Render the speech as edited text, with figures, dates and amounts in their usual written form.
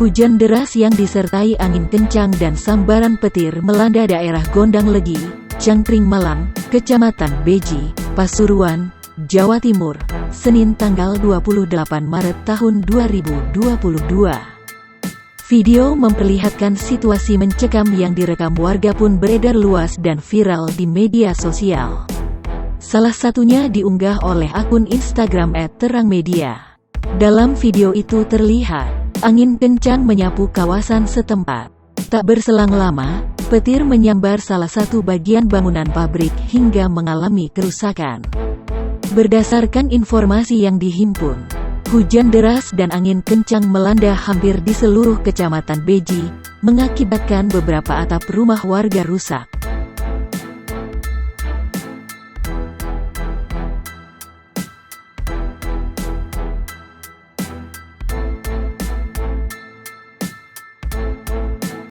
Hujan deras yang disertai angin kencang dan sambaran petir melanda daerah Gondang Legi, Cangkring Malang, Kecamatan Beji, Pasuruan, Jawa Timur, Senin tanggal 28 Maret tahun 2022. Video memperlihatkan situasi mencekam yang direkam warga pun beredar luas dan viral di media sosial. Salah satunya diunggah oleh akun Instagram @terangmedia. Dalam video itu terlihat angin kencang menyapu kawasan setempat. Tak berselang lama, petir menyambar salah satu bagian bangunan pabrik hingga mengalami kerusakan. Berdasarkan informasi yang dihimpun, hujan deras dan angin kencang melanda hampir di seluruh kecamatan Beji, mengakibatkan beberapa atap rumah warga rusak.